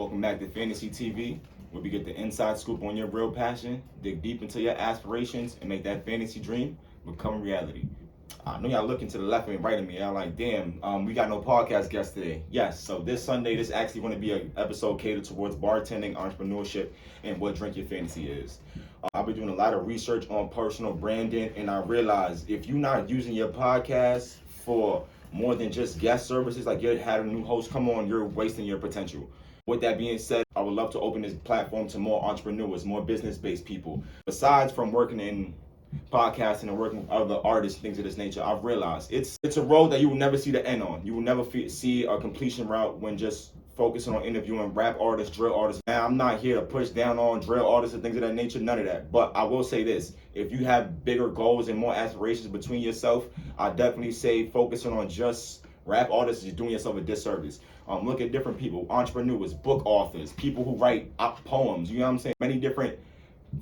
Welcome back to Fantasy TV, where we get the inside scoop on your real passion, dig deep into your aspirations, and make that fantasy dream become reality. I know y'all looking to the left and right of me. Y'all like, damn, we got no podcast guest today. Yes, so this Sunday, this actually going to be an episode catered towards bartending, entrepreneurship, and what Drink Your Fantasy is. I've been doing a lot of research on personal branding, and I realized if you're not using your podcast for more than just guest services, like you're having a new host come on, you're wasting your potential. With that being said, I would love to open this platform to more entrepreneurs, more business-based people. Besides from working in podcasting and working with other artists, things of this nature, I've realized it's a road that you will never see the end on. You will never see a completion route when just focusing on interviewing rap artists, drill artists. Now, I'm not here to push down on drill artists and things of that nature, none of that. But I will say this, if you have bigger goals and more aspirations between yourself, I definitely say focusing on just rap artists is doing yourself a disservice. Look at different people, entrepreneurs, book authors, people who write poems, you know what I'm saying? Many different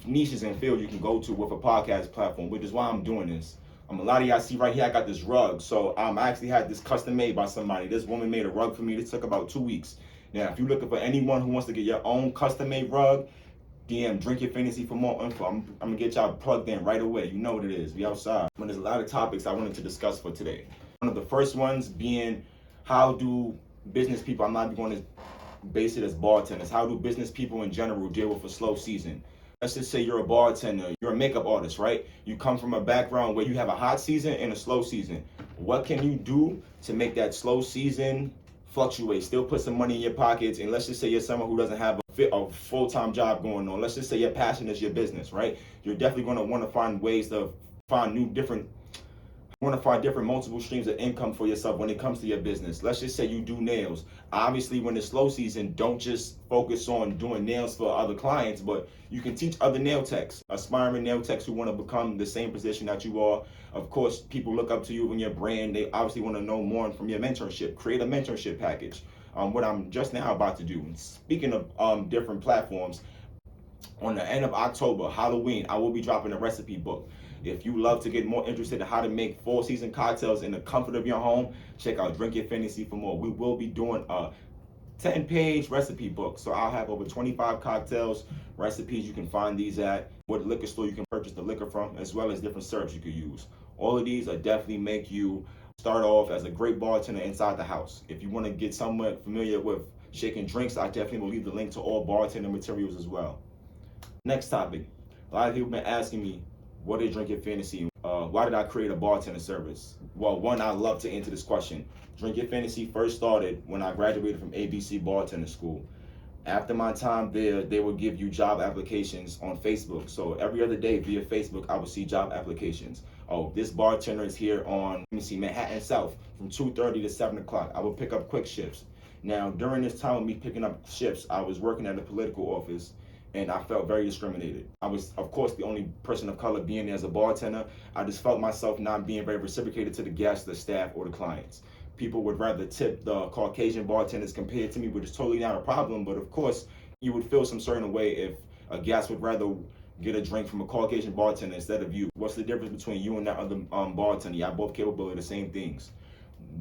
niches and fields you can go to with a podcast platform, which is why I'm doing this. A lot of y'all see right here, I got this rug. So I actually had this custom made by somebody. This woman made a rug for me. This took about 2 weeks. Now, if you're looking for anyone who wants to get your own custom made rug, DM Drink Your Fantasy for more info. I'm gonna get y'all plugged in right away. You know what it is. We outside. There's a lot of topics I wanted to discuss for today. One of the first ones being, how do business people, I'm not going to base it as bartenders, how do business people in general deal with a slow season? Let's just say you're a bartender, you're a makeup artist, right? You come from a background where you have a hot season and a slow season. What can you do to make that slow season fluctuate, still put some money in your pockets? And let's just say you're someone who doesn't have a full-time job going on. Let's just say your passion is your business, right? You're definitely going to want to find ways to find different multiple streams of income for yourself when it comes to your business. Let's just say you do nails. Obviously, when it's slow season, don't just focus on doing nails for other clients, but you can teach other nail techs, aspiring nail techs who want to become the same position that you are. Of course, people look up to you and your brand. They obviously want to know more from your mentorship. Create a mentorship package. What I'm just now about to do. Speaking of different platforms, on the end of October, Halloween, I will be dropping a recipe book. If you love to get more interested in how to make fall season cocktails in the comfort of your home, check out Drink Your Fantasy for more. We will be doing a 10-page recipe book. So I'll have over 25 cocktails, recipes. You can find these at what liquor store you can purchase the liquor from, as well as different syrups you could use. All of these are definitely make you start off as a great bartender inside the house. If you want to get somewhat familiar with shaking drinks, I definitely will leave the link to all bartender materials as well. Next topic. A lot of people have been asking me, what is Drink Your Fantasy? Why did I create a bartender service? Well, one, I love to answer this question. Drink Your Fantasy first started when I graduated from ABC Bartender School. After my time there, they would give you job applications on Facebook. So every other day via Facebook, I would see job applications. Oh, this bartender is here on, Manhattan South from 2:30 to 7 o'clock. I would pick up quick shifts. Now, during this time of me picking up shifts, I was working at a political office, and I felt very discriminated. I was, of course, the only person of color being there as a bartender. I just felt myself not being very reciprocated to the guests, the staff, or the clients. People would rather tip the Caucasian bartenders compared to me, which is totally not a problem. But of course, you would feel some certain way if a guest would rather get a drink from a Caucasian bartender instead of you. What's the difference between you and that other bartender? Y'all both capable of the same things.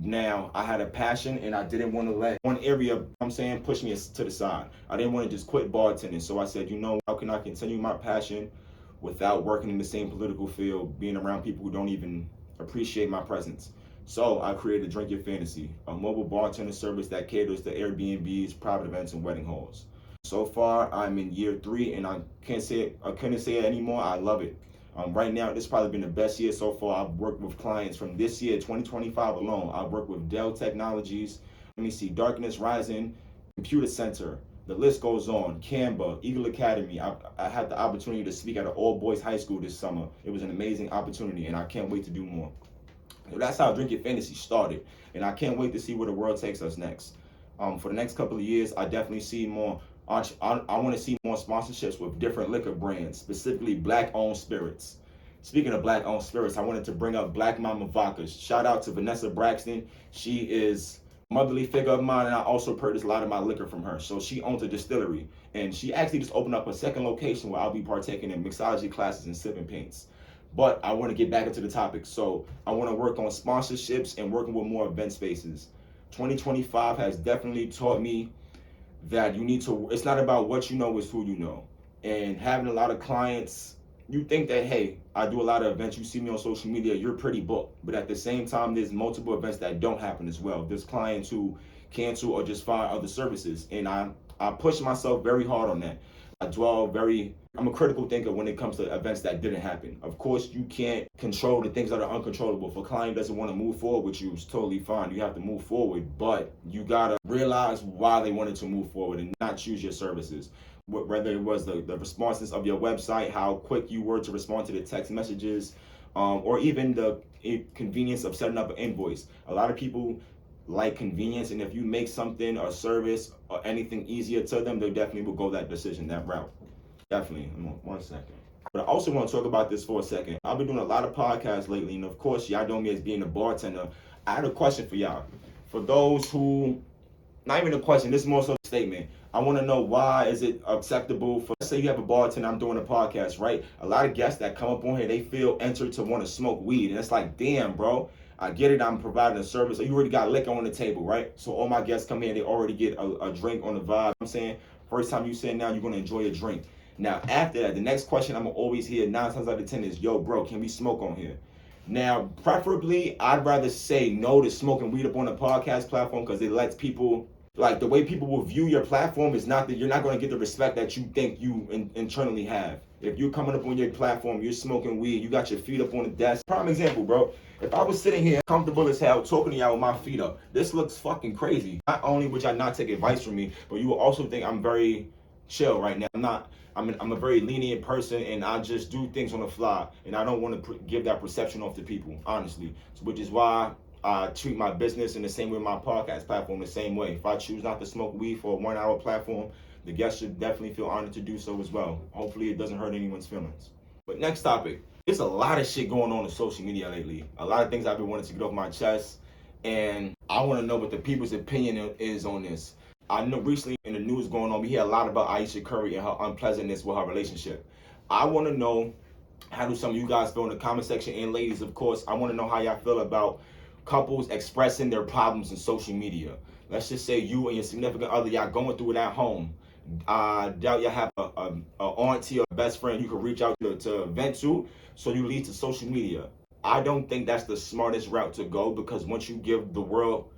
Now, I had a passion and I didn't want to let one area, push me to the side. I didn't want to just quit bartending. So I said, how can I continue my passion without working in the same political field, being around people who don't even appreciate my presence? So I created Drink Your Fantasy, a mobile bartender service that caters to Airbnbs, private events, and wedding halls. So far, I'm in year 3 and I couldn't say it anymore. I love it. Right now, this has probably been the best year so far. I've worked with clients from this year, 2025 alone. I've worked with Dell Technologies, Darkness Rising, Computer Center. The list goes on. Canva, Eagle Academy. I had the opportunity to speak at an all-boys high school this summer. It was an amazing opportunity, and I can't wait to do more. So that's how Drink Your Fantasy started, and I can't wait to see where the world takes us next. For the next couple of years, I definitely see more. I want to see more sponsorships with different liquor brands, specifically Black-owned spirits. Speaking of Black-owned spirits, I wanted to bring up Black Mama Vodkas. Shout out to Vanessa Braxton. She is a motherly figure of mine, and I also purchased a lot of my liquor from her. So she owns a distillery, and she actually just opened up a second location where I'll be partaking in mixology classes and sipping paints. But I want to get back into the topic. So I want to work on sponsorships and working with more event spaces. 2025 has definitely taught me that you need to, it's not about what you know, it's who you know. And having a lot of clients, you think that, hey, I do a lot of events, you see me on social media, you're pretty booked. But at the same time, there's multiple events that don't happen as well. There's clients who cancel or just find other services. And I push myself very hard on that. I'm a critical thinker when it comes to events that didn't happen. Of course, you can't control the things that are uncontrollable. If a client doesn't want to move forward with you, it's totally fine. You have to move forward, but you gotta realize why they wanted to move forward and not choose your services. Whether it was the responses of your website, how quick you were to respond to the text messages, or even the convenience of setting up an invoice. A lot of people like convenience, and if you make something or service or anything easier to them, they definitely will go that route. Definitely. 1 second. But I also want to talk about this for a second. I've been doing a lot of podcasts lately, and of course, y'all know me as being a bartender. I had a question for y'all. For those who, not even a question, this is more so a statement. I want to know, why is it acceptable for, let's say you have a bartender, I'm doing a podcast, right? A lot of guests that come up on here, they feel entered to want to smoke weed. And it's like, damn, bro, I get it, I'm providing a service. You already got liquor on the table, right? So all my guests come in, they already get a drink on the vibe. I'm saying, first time you sit down, you're going to enjoy a drink. Now, after that, the next question I'm going to always hear 9 times out of 10 is, yo, bro, can we smoke on here? Now, preferably, I'd rather say no to smoking weed up on a podcast platform, because it lets people, like, the way people will view your platform is not that you're not going to get the respect that you think you internally have. If you're coming up on your platform, you're smoking weed, you got your feet up on the desk. Prime example, bro. If I was sitting here comfortable as hell talking to y'all with my feet up, this looks fucking crazy. Not only would y'all not take advice from me, but you will also think I'm very chill right now. I'm a very lenient person, and I just do things on the fly, and I don't want to give that perception off to people, honestly. So, which is why I treat my business in the same way, my podcast platform the same way. If I choose not to smoke weed for a 1 hour platform, the guests should definitely feel honored to do so as well. Hopefully it doesn't hurt anyone's feelings. But next topic. There's a lot of shit going on social media lately. A lot of things I've been wanting to get off my chest, and I want to know what the people's opinion is on this. I know recently in the news going on, we hear a lot about Aisha Curry and her unpleasantness with her relationship. I want to know, how do some of you guys feel in the comment section, and ladies, of course, I want to know how y'all feel about couples expressing their problems in social media. Let's just say you and your significant other, y'all going through it at home. I doubt you have a auntie or a best friend you can reach out to vent to, so you lead to social media. I don't think that's the smartest route to go, because once you give the world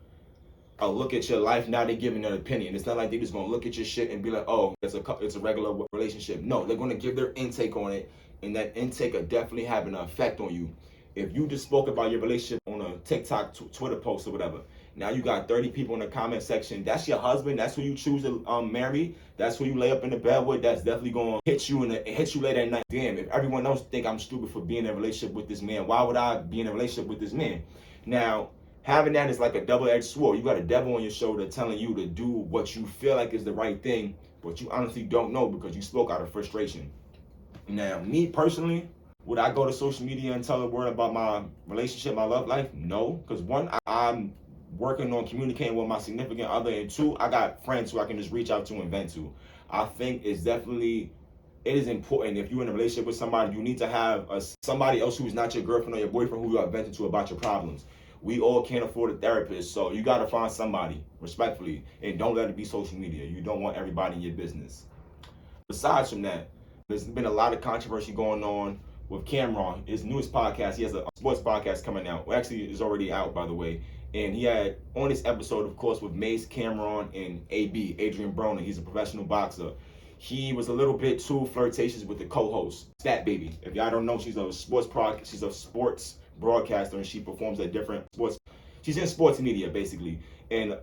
a look at your life, now they're giving an opinion. It's not like they're just gonna look at your shit and be like, oh, it's a regular relationship. No, they're gonna give their intake on it, and that intake will definitely have an effect on you. If you just spoke about your relationship on a TikTok, Twitter post or whatever, now you got 30 people in the comment section. That's your husband. That's who you choose to marry. That's who you lay up in the bed with. That's definitely gonna hit you later at night. Damn, if everyone else think I'm stupid for being in a relationship with this man, why would I be in a relationship with this man? Now, having that is like a double-edged sword. You got a devil on your shoulder telling you to do what you feel like is the right thing, but you honestly don't know because you spoke out of frustration. Now, me personally, would I go to social media and tell the world about my relationship, my love life? No, because one, I'm working on communicating with my significant other, and two, I got friends who I can just reach out to and vent to. I think it is important, if you're in a relationship with somebody, you need to have somebody else who's not your girlfriend or your boyfriend who you are venting to about your problems. We all can't afford a therapist, so you gotta find somebody, respectfully, and don't let it be social media. You don't want everybody in your business. Besides from that, there's been a lot of controversy going on with Cameron. His newest podcast, he has a sports podcast coming out. Well, actually, it's already out, by the way. And he had on this episode, of course, with Mace, Cameron, and AB, Adrian Broner. He's a professional boxer. He was a little bit too flirtatious with the co-host, Stat Baby. If y'all don't know, she's a sports broadcaster, and she performs at different sports. She's in sports media, basically. And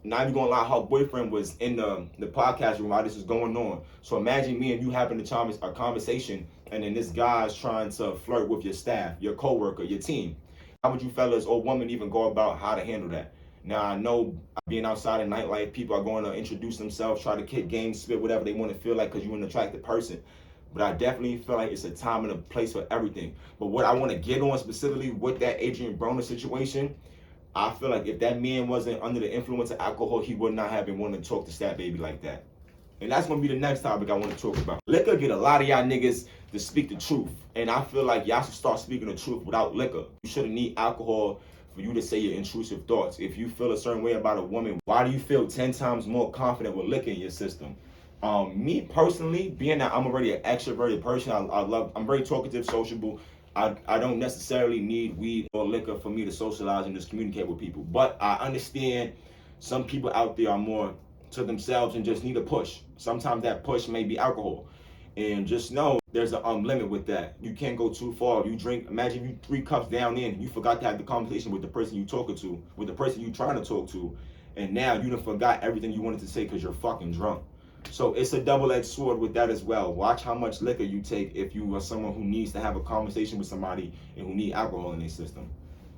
not even gonna lie, her boyfriend was in the podcast room while this was going on. So imagine me and you having a conversation, and then this guy's trying to flirt with your staff, your coworker, your team. How would you fellas or women even go about how to handle that? Now, I know being outside in nightlife, people are going to introduce themselves, try to kick games, spit whatever they want to feel like because you're an attractive person. But I definitely feel like it's a time and a place for everything. But what I want to get on specifically with that Adrian Broner situation, I feel like if that man wasn't under the influence of alcohol, he would not have been wanting to talk to Stat Baby like that. And that's going to be the next topic I want to talk about. Liquor get a lot of y'all niggas to speak the truth. And I feel like y'all should start speaking the truth without liquor. You shouldn't need alcohol for you to say your intrusive thoughts. If you feel a certain way about a woman, why do you feel 10 times more confident with liquor in your system? Me personally, being that I'm already an extroverted person, I'm very talkative, sociable. I don't necessarily need weed or liquor for me to socialize and just communicate with people. But I understand some people out there are more to themselves and just need a push. Sometimes that push may be alcohol. And just know there's a limit with that. You can't go too far. You drink, imagine you 3 cups down in, you forgot to have the conversation with the person you talking to, with the person you trying to talk to, and now you done forgot everything you wanted to say because you're fucking drunk. So it's a double-edged sword with that as well. Watch how much liquor you take if you are someone who needs to have a conversation with somebody and who need alcohol in their system.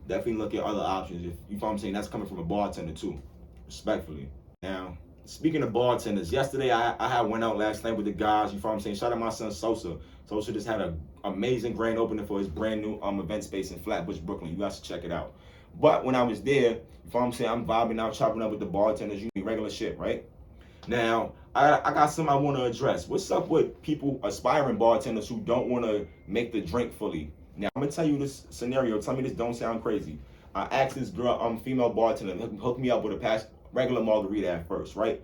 Definitely look at other options. If you know what I'm saying, that's coming from a bartender too, respectfully. Now, speaking of bartenders, yesterday I had went out last night with the guys. You know what I'm saying? Shout out my son Sosa. Sosa just had an amazing grand opening for his brand new event space in Flatbush, Brooklyn. You guys should check it out. But when I was there, you know what I'm saying, I'm vibing out, chopping up with the bartenders. You need regular shit, right? Now, I got something I want to address. What's up with people, aspiring bartenders who don't want to make the drink fully? Now, I'm going to tell you this scenario. Tell me this don't sound crazy. I asked this girl, female bartender, hook me up with a regular margarita at first, right?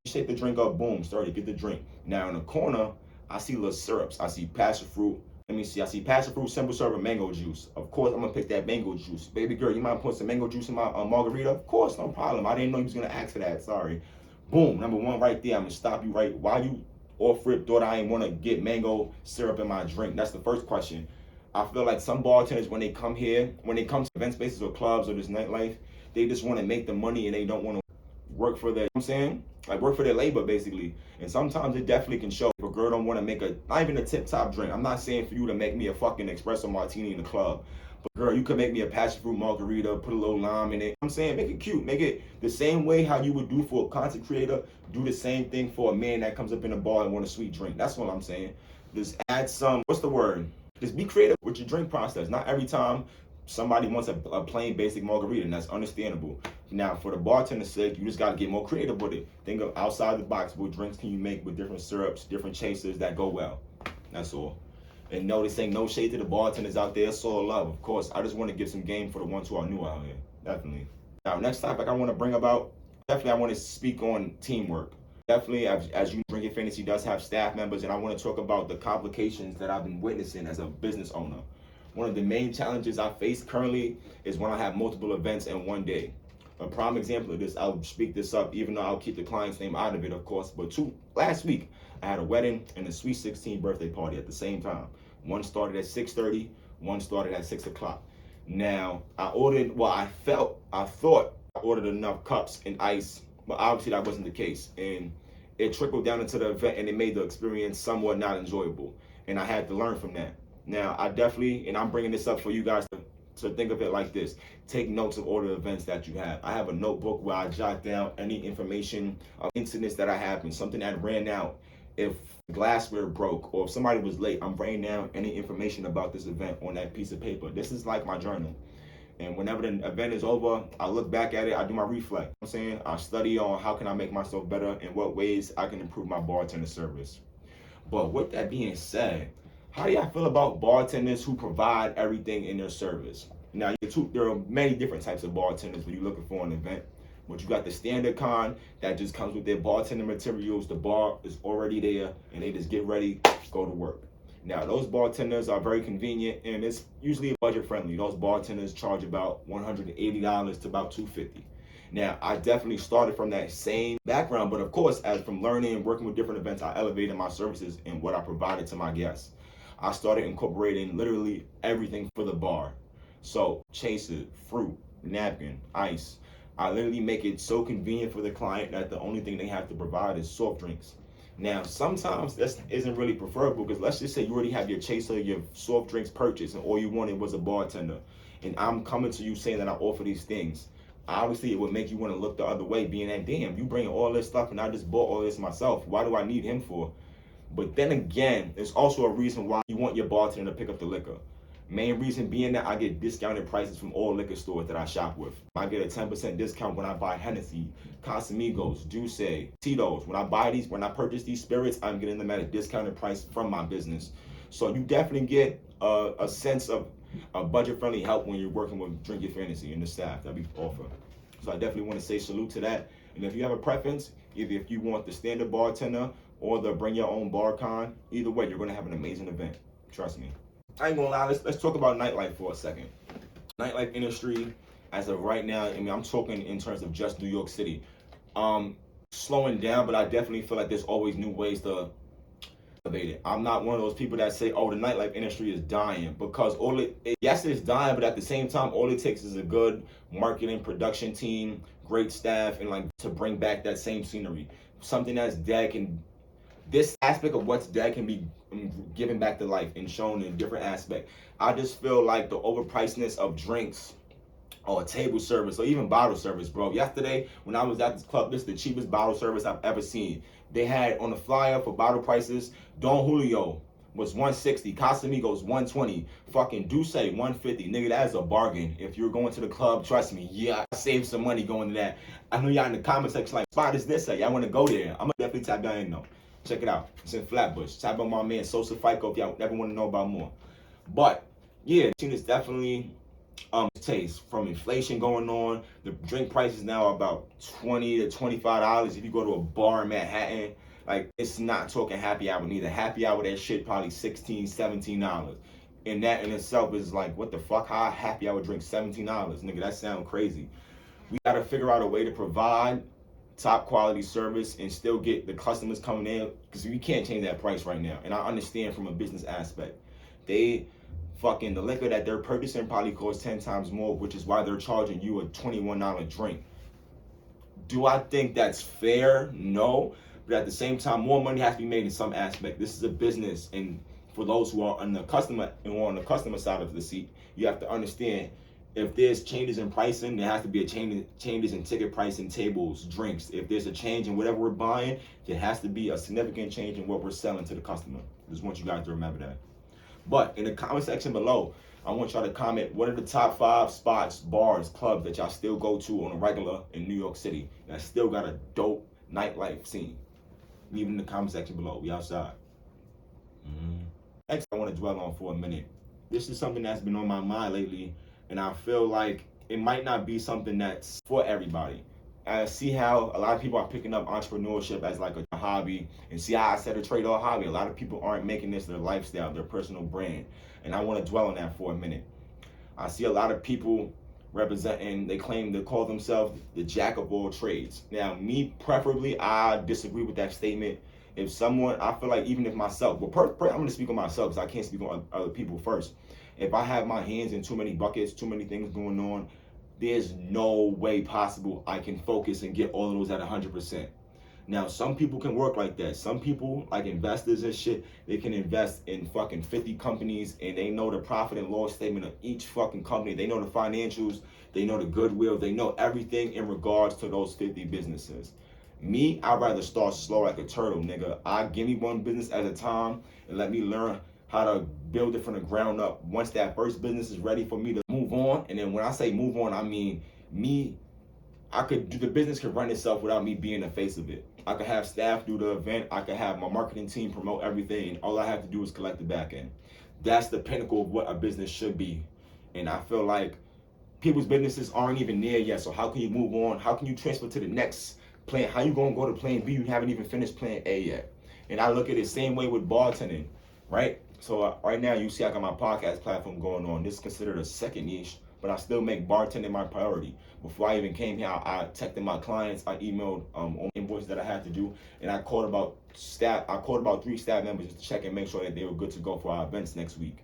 Shake the drink up, boom, started, get the drink. Now, in the corner, I see little syrups. I see passion fruit. Let me see. I see passion fruit, simple syrup, and mango juice. Of course, I'm going to pick that mango juice. Baby girl, you mind putting some mango juice in my margarita? Of course, no problem. I didn't know you was going to ask for that. Sorry. Boom, number one right there. I'm gonna stop you right. Why you off rip thought I ain't wanna get mango syrup in my drink? That's the first question. I feel like some bartenders, when they come here, when they come to event spaces or clubs or this nightlife, they just wanna make the money and they don't wanna work for their, you know what I'm saying? Like work for their labor basically. And sometimes it definitely can show. If a girl don't wanna make not even a tip top drink. I'm not saying for you to make me a fucking espresso martini in the club. Girl, you could make me a passion fruit margarita, put a little lime in it. I'm saying make it cute. Make it the same way how you would do for a content creator. Do the same thing for a man that comes up in a bar and want a sweet drink. That's what I'm saying. Just add some, what's the word? Just be creative with your drink process. Not every time somebody wants a plain basic margarita, and that's understandable. Now, for the bartender's sake, you just got to get more creative with it. Think of outside the box. What drinks can you make with different syrups, different chasers that go well? That's all. And no, this ain't no shade to the bartenders out there. It's all love, of course. I just want to give some game for the ones who are new out here. Definitely. Now, next topic I want to bring about, definitely I want to speak on teamwork. Definitely, as you Drinking Fantasy does have staff members, and I want to talk about the complications that I've been witnessing as a business owner. One of the main challenges I face currently is when I have multiple events in one day. A prime example of this, I'll speak this up, even though I'll keep the client's name out of it, of course. But last week, I had a wedding and a sweet 16 birthday party at the same time. One started at 6:30, one started at 6 o'clock. Now, I thought I ordered enough cups and ice, but obviously that wasn't the case. And it trickled down into the event and it made the experience somewhat not enjoyable. And I had to learn from that. Now, and I'm bringing this up for you guys to think of it like this. Take notes of all the events that you have. I have a notebook where I jot down any information of incidents that I happened, something that ran out. If glassware broke or if somebody was late, I'm writing down any information about this event on that piece of paper. This is like my journal. And whenever the event is over, I look back at it, I do my reflect. I'm saying I study on how can I make myself better and what ways I can improve my bartender service. But with that being said, how do y'all feel about bartenders who provide everything in their service? Now, there are many different types of bartenders when you're looking for an event. But you got the standard con that just comes with their bartender materials. The bar is already there, and they just get ready, go to work. Now, those bartenders are very convenient, and it's usually budget friendly. Those bartenders charge about $180 to about $250. Now, I definitely started from that same background, but of course, as from learning and working with different events, I elevated my services and what I provided to my guests. I started incorporating literally everything for the bar. So, chaser, fruit, napkin, ice. I literally make it so convenient for the client that the only thing they have to provide is soft drinks. Now, sometimes this isn't really preferable because let's just say you already have your chaser, your soft drinks purchased, and all you wanted was a bartender. And I'm coming to you saying that I offer these things. Obviously, it would make you want to look the other way, being that, damn, you bring all this stuff and I just bought all this myself. Why do I need him for? But then again, there's also a reason why you want your bartender to pick up the liquor. Main reason being that I get discounted prices from all liquor stores that I shop with. I get a 10% discount when I buy Hennessy, Casamigos, Douce, Tito's. When I purchase these spirits, I'm getting them at a discounted price from my business. So you definitely get a sense of budget-friendly help when you're working with Drink Your Fantasy and the staff that we offer. So I definitely want to say salute to that. And if you have a preference, either if you want the standard bartender or the bring your own bar con, either way, you're going to have an amazing event. Trust me. I ain't gonna lie, let's talk about nightlife for a second. Nightlife industry, as of right now, I mean, I'm talking in terms of just New York City. Slowing down, but I definitely feel like there's always new ways to elevate it. I'm not one of those people that say, oh, the nightlife industry is dying, because yes, it's dying, but at the same time, all it takes is a good marketing production team, great staff, and like to bring back that same scenery. Something that's dead can, this aspect of what's dead can be given back to life and shown in different aspects. I just feel like the overpricedness of drinks or table service or even bottle service, bro. Yesterday, when I was at this club, this is the cheapest bottle service I've ever seen. They had on the flyer for bottle prices, Don Julio was 160, Casamigos 120, fucking Douce 150. Nigga, that is a bargain. If you're going to the club, trust me, yeah, I saved some money going to that. I know y'all in the comment section like, spot is this at? Y'all want to go there? I'm gonna definitely tap y'all in though. Check it out. It's in Flatbush. Tap on my man Sosa Fico if y'all ever want to know about more. But yeah, it's definitely taste from inflation going on. The drink prices now are about $20 to $25. If you go to a bar in Manhattan, like it's not talking happy hour neither. Happy hour, that shit probably $16, $17. And that in itself is like, what the fuck? How a happy hour drink $17? Nigga, that sound crazy. We gotta figure out a way to provide top quality service and still get the customers coming in, because we can't change that price right now. And I understand from a business aspect. The liquor that they're purchasing probably costs 10 times more, which is why they're charging you a $21 drink. Do I think that's fair? No. But at the same time, more money has to be made in some aspect. This is a business, and for those who are on the customer side of the seat, you have to understand, if there's changes in pricing, there has to be a changes in ticket pricing, tables, drinks. If there's a change in whatever we're buying, there has to be a significant change in what we're selling to the customer. Just want you guys to remember that. But in the comment section below, I want y'all to comment, what are the top 5 spots, bars, clubs that y'all still go to on a regular in New York City that still got a dope nightlife scene? Leave it in the comment section below. We outside. Next, I want to dwell on for a minute. This is something that's been on my mind lately, and I feel like it might not be something that's for everybody. I see how a lot of people are picking up entrepreneurship as like a hobby, and see how I said a trade or a hobby. A lot of people aren't making this their lifestyle, their personal brand, and I want to dwell on that for a minute. I see a lot of people representing, they claim to call themselves the jack of all trades. Now, me preferably, I disagree with that statement. If someone, I feel like even if myself, I'm going to speak on myself because I can't speak on other people first. If I have my hands in too many buckets, too many things going on, there's no way possible I can focus and get all of those at 100%. Now, some people can work like that. Some people, like investors and shit, they can invest in fucking 50 companies and they know the profit and loss statement of each fucking company. They know the financials, they know the goodwill, they know everything in regards to those 50 businesses. Me, I'd rather start slow like a turtle, nigga. Give me one business at a time and let me learn how to build it from the ground up. Once that first business is ready for me to move on, and then when I say move on, I mean the business could run itself without me being the face of it. I could have staff do the event, I could have my marketing team promote everything, and all I have to do is collect the back end. That's the pinnacle of what a business should be. And I feel like people's businesses aren't even there yet, so how can you move on? How can you transfer to the next plan? How you gonna go to plan B? You haven't even finished plan A yet. And I look at it the same way with bartending, right? So right now you see I got my podcast platform going on. This is considered a second niche, but I still make bartending my priority. Before I even came here, I texted my clients, I emailed on invoices that I had to do, and I called about 3 staff members just to check and make sure that they were good to go for our events next week.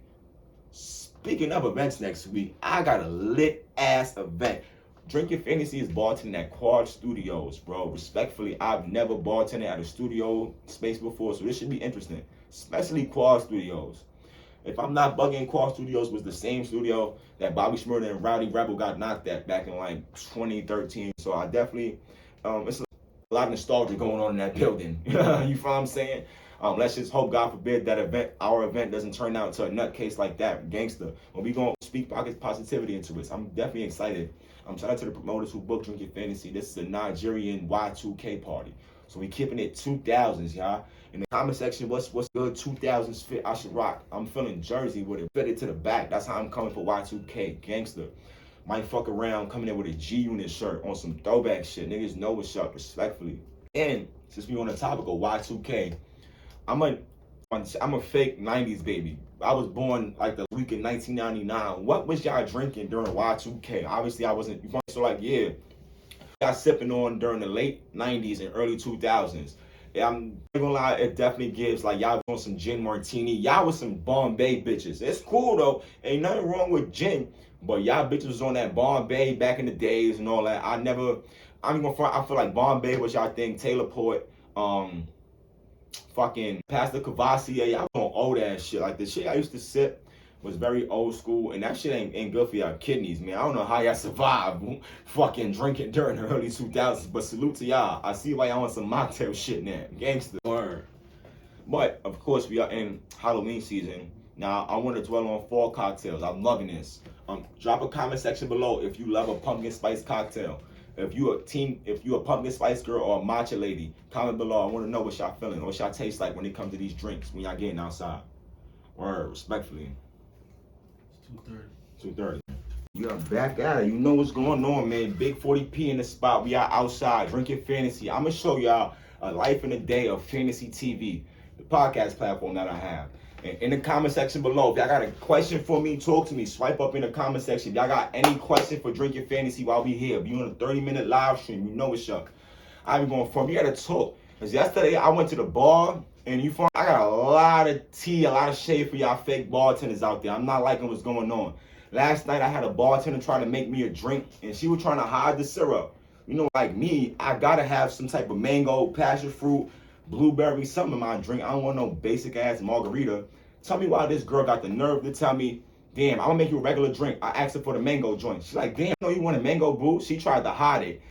Speaking of events next week, I got a lit ass event. Drink Your Fantasy is bartending at Quad Studios, bro. Respectfully, I've never bartended at a studio space before, so this should be interesting, especially Quad Studios. If I'm not bugging, Quad Studios was the same studio that Bobby Shmurda and Rowdy Rebel got knocked at back in like 2013. So I definitely, it's a lot of nostalgia going on in that building. You feel what I'm saying? Let's just hope, God forbid, that our event doesn't turn out to a nutcase like that, gangster. When we gonna speak positivity into it. So I'm definitely excited. Shout out to the promoters who booked Drink Your Fantasy. This is a Nigerian Y2K party. So we keeping it 2000s, y'all. In the comment section, what's good 2000s fit I should rock? I'm feeling Jersey with it fitted to the back. That's how I'm coming for Y2K. Gangster. Might fuck around coming in with a G-Unit shirt on some throwback shit. Niggas know what's up, respectfully. And since we on the topic of Y2K, I'm a fake 90s baby. I was born like the week in 1999. What was y'all drinking during Y2K? Obviously, I wasn't. So like, yeah, y'all sipping on during the late 90s and early 2000s. Yeah, I'm not gonna lie, it definitely gives like y'all on some gin martini. Y'all was some Bombay bitches. It's cool though. Ain't nothing wrong with gin. But y'all bitches was on that Bombay back in the days and all that. I'm gonna front, I feel like Bombay was y'all thing, Taylor Port, fucking Pastor Cavassier. Y'all don't owe that shit. Like the shit I used to sip was very old school, and that shit ain't good for y'all kidneys, man. I don't know how y'all survive fucking drinking during the early 2000s, but salute to y'all. I see why y'all on some mocktail shit now. Gangster. Word. But, of course, we are in Halloween season. Now, I want to dwell on fall cocktails. I'm loving this. Drop a comment section below if you love a pumpkin spice cocktail. If you a pumpkin spice girl or a matcha lady, comment below. I want to know what y'all feeling, what y'all taste like when it comes to these drinks, when y'all getting outside. Word, respectfully. 2:30. We are back at it. You know what's going on, man. Big 40 P in the spot. We are outside drinking fantasy. I'm going to show y'all a life in a day of fantasy TV, the podcast platform that I have. And in the comment section below, if y'all got a question for me, talk to me. Swipe up in the comment section. If y'all got any question for drinking fantasy while we here, be on a 30-minute live stream. You know what's up. I'm going from. You got to talk. Because yesterday I went to the bar. And I got a lot of tea, a lot of shade for y'all fake bartenders out there. I'm not liking what's going on. Last night I had a bartender trying to make me a drink, and she was trying to hide the syrup. You know, like me, I gotta have some type of mango, passion fruit, blueberry, something in my drink. I don't want no basic ass margarita. Tell me why this girl got the nerve to tell me, damn, I'm gonna make you a regular drink. I asked her for the mango joint. She's like, damn, no, you want a mango, boo? She tried to hide it.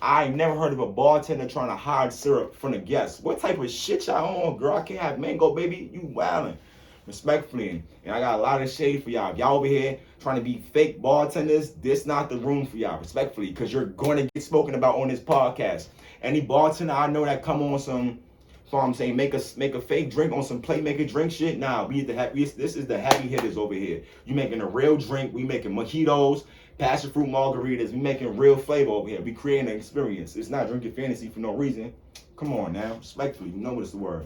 I never heard of a bartender trying to hide syrup from the guests. What type of shit y'all on, girl? I can't have mango, baby. You wildin'. Respectfully. And I got a lot of shade for y'all. If y'all over here trying to be fake bartenders, this not the room for y'all, respectfully, because you're going to get spoken about on this podcast. Any bartender I know that come on some, I'm saying, make a fake drink on some playmaker drink shit. Nah, this is the heavy hitters over here. You making a real drink. We making mojitos, passion fruit margaritas. We making real flavor over here. We creating an experience. It's not drinking fantasy for no reason. Come on now, respectfully. You know what is the word.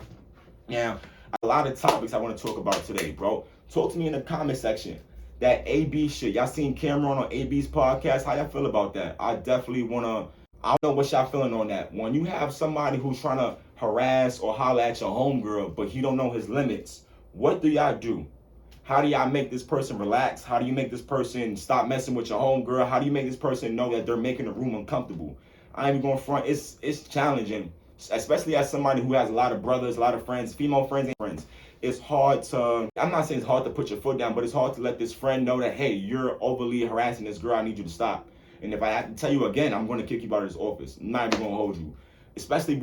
Now, a lot of topics I want to talk about today, bro. Talk to me in the comment section. That AB shit. Y'all seen Cameron on AB's podcast? How y'all feel about that? I definitely want to. I don't know what y'all feeling on that. When you have somebody who's trying to harass or holler at your homegirl, but he don't know his limits, what do y'all do? How do y'all make this person relax? How do you make this person stop messing with your homegirl? How do you make this person know that they're making the room uncomfortable? I ain't even going front. It's challenging, especially as somebody who has a lot of brothers, a lot of friends, female friends and friends. It's hard to, I'm not saying it's hard to put your foot down, but it's hard to let this friend know that, hey, you're overly harassing this girl. I need you to stop. And if I have to tell you again, I'm going to kick you out of this office. I'm not even going to hold you. Especially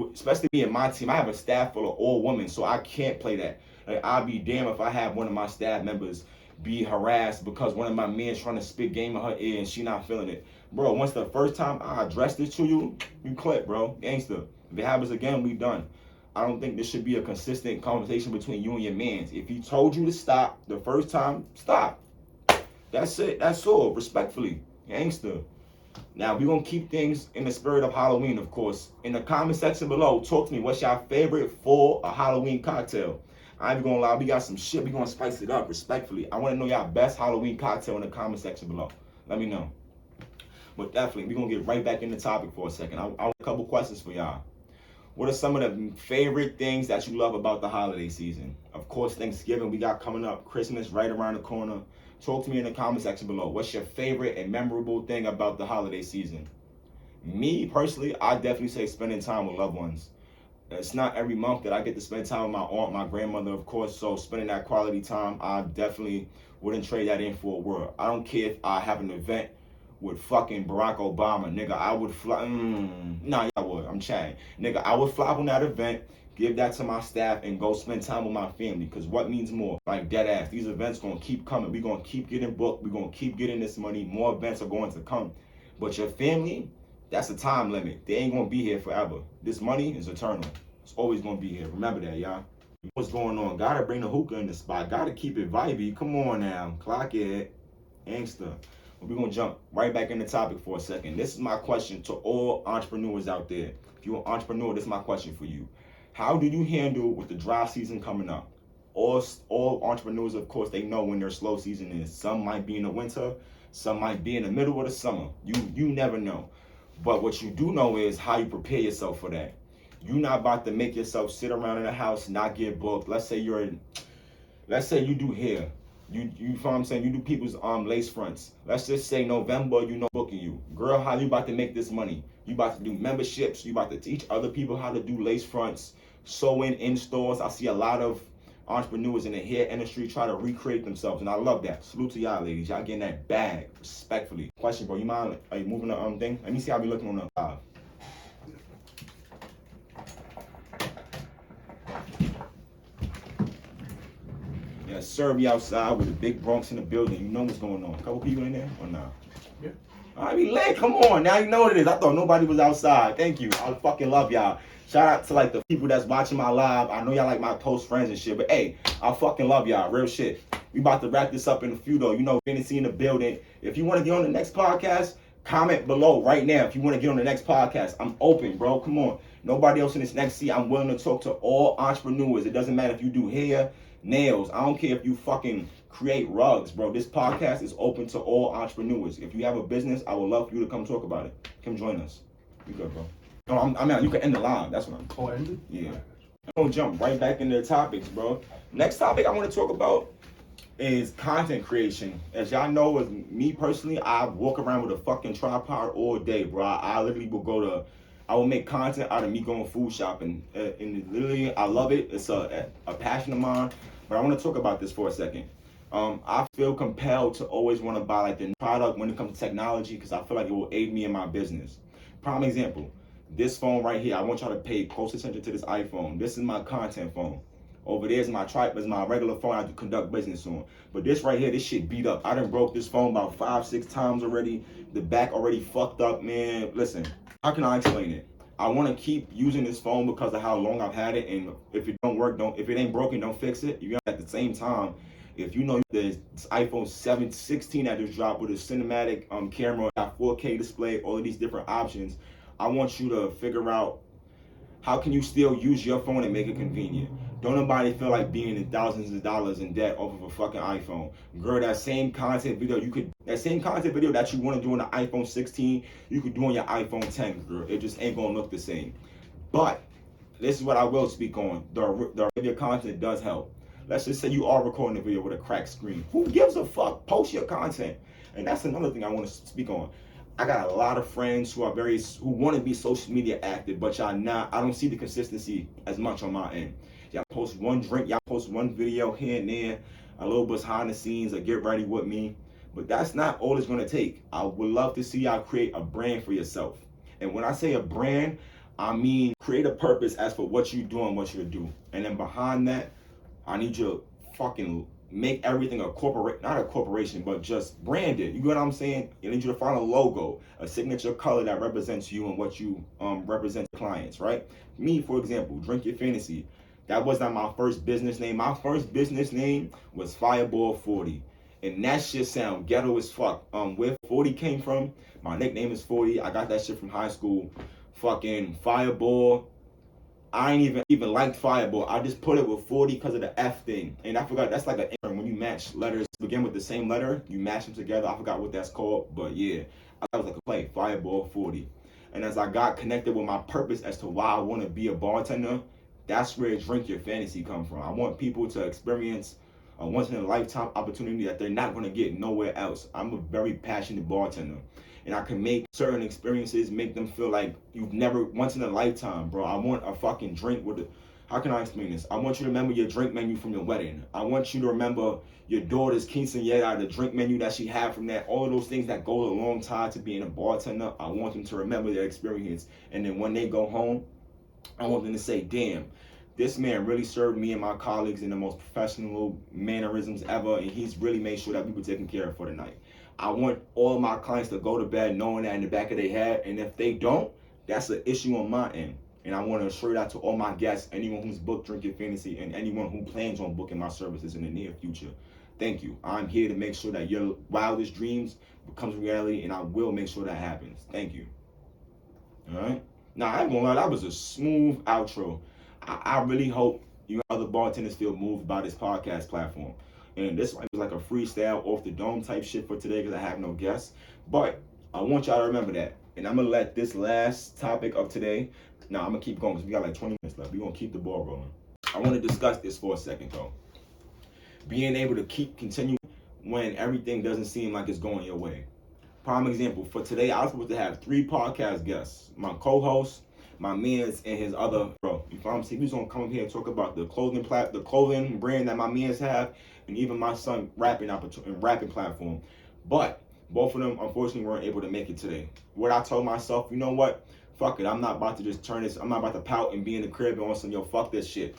me and my team. I have a staff full of all women, so I can't play that. Like, I'll be damned if I have one of my staff members be harassed because one of my men trying to spit game in her ear and she not feeling it. Bro, once the first time I addressed this to you, you clip, bro. Gangster. If it happens again, we done. I don't think this should be a consistent conversation between you and your mans. If he told you to stop the first time, stop. That's it. That's all. Respectfully. Gangster. Now, we're going to keep things in the spirit of Halloween, of course. In the comment section below, talk to me. What's your favorite fall or Halloween cocktail? I ain't going to lie. We got some shit. We're going to spice it up, respectfully. I want to know y'all best Halloween cocktail in the comment section below. Let me know. But definitely, we're going to get right back in the topic for a second. I want a couple questions for y'all. What are some of the favorite things that you love about the holiday season? Of course, Thanksgiving we got coming up. Christmas right around the corner. Talk to me in the comment section below. What's your favorite and memorable thing about the holiday season? Me, personally, I definitely say spending time with loved ones. It's not every month that I get to spend time with my aunt, my grandmother, of course. So spending that quality time, I definitely wouldn't trade that in for a world. I don't care if I have an event with fucking Barack Obama, nigga. I would fly. Nah, I would. I'm chatting, nigga. I would fly on that event, give that to my staff, and go spend time with my family. Cause what means more? Like dead ass. These events gonna keep coming. We gonna keep getting booked. We gonna keep getting this money. More events are going to come. But your family, That's a time limit. They ain't gonna be here forever. This money is eternal. It's always gonna be here. Remember that, y'all. What's going on? Gotta bring the hookah in the spot. Gotta keep it vibey. Come on now. Clock it. Angster. We're gonna jump right back in the topic for a second. This is my question to all entrepreneurs out there. If you're an entrepreneur, this is my question for you. How do you handle with the dry season coming up? All entrepreneurs, of course, they know when their slow season is. Some might be in the winter, some might be in the middle of the summer. You never know. But what you do know is how you prepare yourself for that. You're not about to make yourself sit around in the house, not get booked. Let's say you do hair. You know what I'm saying? You do people's lace fronts. Let's just say November, booking you. Girl, how you about to make this money? You about to do memberships. You about to teach other people how to do lace fronts, sew in stores. I see a lot of entrepreneurs in the hair industry try to recreate themselves, and I love that. Salute to y'all, ladies. Y'all getting that bag, respectfully. Question, bro. You mind? Are you moving the thing? Let me see how we looking on the live. Yes, sir. We outside with the big Bronx in the building. You know what's going on. A couple people in there or not? Yeah. I mean, lit. Come on. Now you know what it is. I thought nobody was outside. Thank you. I fucking love y'all. Shout out to like the people that's watching my live. I know y'all like my close friends and shit, but hey, I fucking love y'all. Real shit. We about to wrap this up in a few though. You know, Fantasy in the building. If you want to get on the next podcast, comment below right now. If you want to get on the next podcast, I'm open, bro. Come on. Nobody else in this next seat. I'm willing to talk to all entrepreneurs. It doesn't matter if you do hair, nails. I don't care if you fucking create rugs, bro. This podcast is open to all entrepreneurs. If you have a business, I would love for you to come talk about it. Come join us. You good, bro? No, I mean, you can end the live. That's what I'm. Oh, end it? Yeah. I'm gonna jump right back into the topics, bro. Next topic I want to talk about is content creation. As y'all know, with me personally, I walk around with a fucking tripod all day, bro. I literally will I will make content out of me going food shopping. And literally, I love it. It's a passion of mine. But I want to talk about this for a second. I feel compelled to always want to buy like the product when it comes to technology because I feel like it will aid me in my business. Prime example. This phone right here, I want y'all to pay close attention to this iPhone. This is my content phone. Over there is my regular phone I conduct business on. But this right here, this shit beat up. I done broke this phone about 5-6 times already. The back already fucked up, man. Listen, how can I explain it? I want to keep using this phone because of how long I've had it. And if it don't work, if it ain't broken, don't fix it. You got at the same time, if you know there's this iPhone 16 that just dropped with a cinematic camera, got 4K display, all of these different options. I want you to figure out how can you still use your phone and make it convenient. Don't nobody feel like being in thousands of dollars in debt off of a fucking iPhone. Girl, that same content video that you want to do on the iPhone 16, you could do on your iPhone 10, girl. It just ain't gonna look the same. But this is what I will speak on. The video content does help. Let's just say you are recording a video with a cracked screen. Who gives a fuck? Post your content. And that's another thing I want to speak on. I got a lot of friends who want to be social media active, but y'all not. I don't see the consistency as much on my end. Y'all post one drink, y'all post one video here and there, a little behind the scenes, or get ready with me. But that's not all it's gonna take. I would love to see y'all create a brand for yourself. And when I say a brand, I mean create a purpose as for what you do and what you do. And then behind that, I need you to fucking make everything not a corporation, but just brand it. You get what I'm saying? I need you to find a logo, a signature color that represents you and what you represent to clients, right? Me, for example, Drink Your Fantasy. That was not my first business name. My first business name was Fireball 40. And that shit sound ghetto as fuck. Where 40 came from, my nickname is 40. I got that shit from high school. Fucking Fireball. I ain't even liked Fireball. I just put it with 40 because of the F thing. And I forgot, that's like when you match letters begin with the same letter, you match them together. I forgot what that's called, but yeah, I was like a play, Fireball 40. And as I got connected with my purpose as to why I want to be a bartender, that's where Drink Your Fantasy come from. I want people to experience a once-in-a-lifetime opportunity that they're not going to get nowhere else. I'm a very passionate bartender. And I can make certain experiences, make them feel like you've never, once in a lifetime, bro. I want a fucking drink with how can I explain this? I want you to remember your drink menu from your wedding. I want you to remember your daughter's quinceañera, the drink menu that she had from that, all of those things that go a long time to being a bartender. I want them to remember their experience. And then when they go home, I want them to say, damn, this man really served me and my colleagues in the most professional mannerisms ever, and he's really made sure that we were taken care of for the night. I want all my clients to go to bed knowing that in the back of their head, and if they don't, that's an issue on my end. And I want to assure that to all my guests, anyone who's booked Drinking Fantasy, and anyone who plans on booking my services in the near future. Thank you. I'm here to make sure that your wildest dreams becomes reality, and I will make sure that happens. Thank you. All right. Now, I ain't gonna lie, that was a smooth outro. I really hope you other bartenders feel moved by this podcast platform. And this was like a freestyle off the dome type shit for today because I have no guests. But I want y'all to remember that. And I'm gonna let this last topic of today. Now I'm gonna keep going because we got like 20 minutes left. We're gonna keep the ball rolling. I want to discuss this for a second though. Being able to continue when everything doesn't seem like it's going your way. Prime example, for today, I was supposed to have 3 podcast guests. My co-host, my mans, and his other bro. You know what I'm saying? He's gonna come up here and talk about the clothing brand that my mans have, and even my son rapping platform. But both of them unfortunately weren't able to make it today. What I told myself, you know what? Fuck it. I'm not about to just turn this. I'm not about to pout and be in the crib and on some fuck this shit.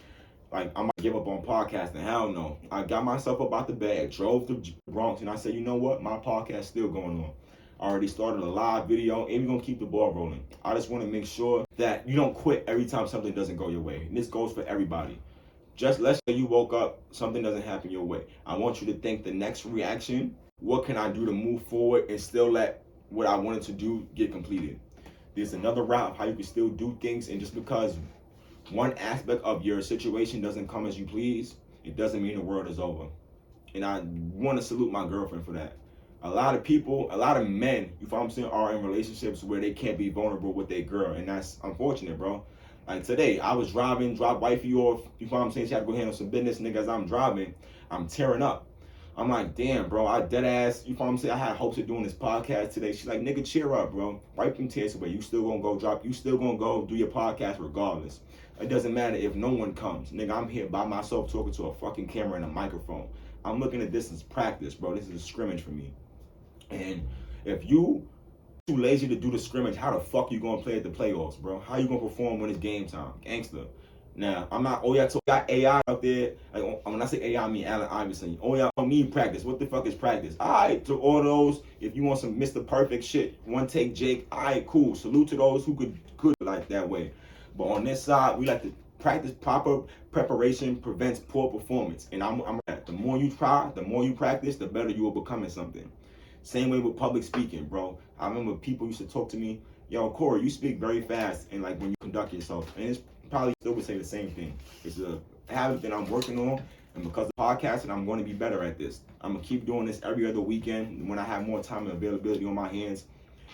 Like, I'm gonna give up on podcasting. Hell no. I got myself up out the bag, drove to Bronx, and I said, you know what? My podcast's still going on. I already started a live video, and we're gonna keep the ball rolling. I just want to make sure that you don't quit every time something doesn't go your way. And this goes for everybody. Just let's say you woke up, something doesn't happen your way. I want you to think the next reaction, what can I do to move forward and still let what I wanted to do get completed? There's another route of how you can still do things, and just because one aspect of your situation doesn't come as you please, it doesn't mean the world is over. And I want to salute my girlfriend for that. A lot of people, a lot of men, you know what I'm saying, are in relationships where they can't be vulnerable with their girl, and that's unfortunate, bro. Like today, I was driving, dropped wifey off, you know what I'm saying, she had to go handle some business, nigga, as I'm driving, I'm tearing up. I'm like, damn, bro, I dead ass, you know what I'm saying, I had hopes of doing this podcast today. She's like, nigga, cheer up, bro. Wipe them tears away. You still gonna go do your podcast regardless. It doesn't matter if no one comes. Nigga, I'm here by myself talking to a fucking camera and a microphone. I'm looking at this as practice, bro. This is a scrimmage for me. And if you too lazy to do the scrimmage, how the fuck you gonna play at the playoffs, bro? How you gonna perform when it's game time? Gangster. Now, I'm not, got AI out there. Like, when I say AI, I mean Allen Iverson. I don't mean practice. What the fuck is practice? All right, to all those, if you want some Mr. Perfect shit, one take Jake, all right, cool. Salute to those who could like that way. But on this side, we like to practice. Proper preparation prevents poor performance. And I'm the more you try, the more you practice, the better you will become at something. Same way with public speaking, bro. I remember people used to talk to me, yo, Corey, you speak very fast, and like when you conduct yourself. And it's probably still would say the same thing. It's a habit that I'm working on, and because of podcasting, I'm going to be better at this. I'm going to keep doing this every other weekend when I have more time and availability on my hands,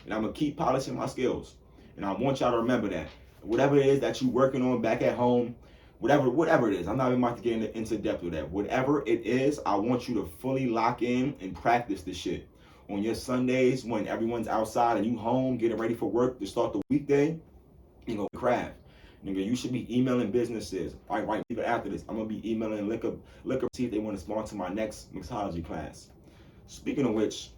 and I'm going to keep polishing my skills. And I want y'all to remember that. Whatever it is that you're working on back at home, whatever it is, I'm not even about to get into depth with that. Whatever it is, I want you to fully lock in and practice the shit. On your Sundays, when everyone's outside and you home, getting ready for work to start the weekday, you go craft. Nigga, you should be emailing businesses. Right, even after this, I'm gonna be emailing liquor, see if they want to sponsor my next mixology class. Speaking of which,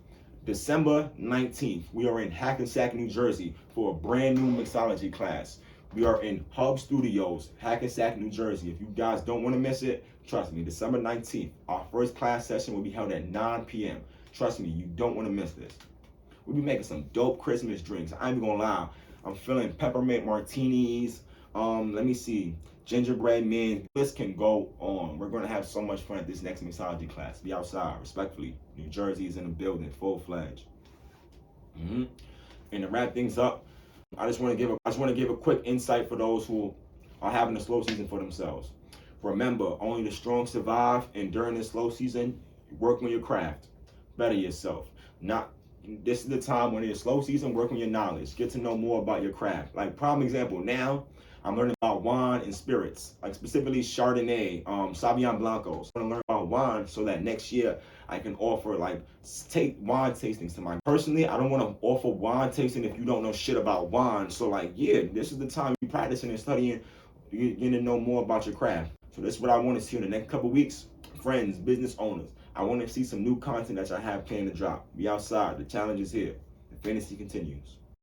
December 19th, we are in Hackensack, New Jersey for a brand new mixology class. We are in Hub Studios, Hackensack, New Jersey. If you guys don't want to miss it, trust me, December 19th, our first class session will be held at 9 p.m. Trust me, you don't want to miss this. We'll be making some dope Christmas drinks. I ain't even gonna lie. I'm feeling peppermint martinis. Let me see. Gingerbread men. This can go on. We're gonna have so much fun at this next mixology class. Be outside, respectfully. New Jersey is in the building, full-fledged. And to wrap things up, I just want to give a quick insight for those who are having a slow season for themselves. Remember, only the strong survive, and during this slow season, work on your craft. Better yourself. This is the time when it's slow season, work on your knowledge. Get to know more about your craft. Like, prime example, now I'm learning about wine and spirits, like specifically Chardonnay, Sauvignon Blancos. I'm gonna learn about wine so that next year I can offer take wine tastings to my. Personally, I don't want to offer wine tasting if you don't know shit about wine. So this is the time you practicing and studying, you're getting to know more about your craft. So this is what I want to see in the next couple weeks. Friends, business owners, I want to see some new content that I have planned to drop. Be outside. The challenge is here. The fantasy continues.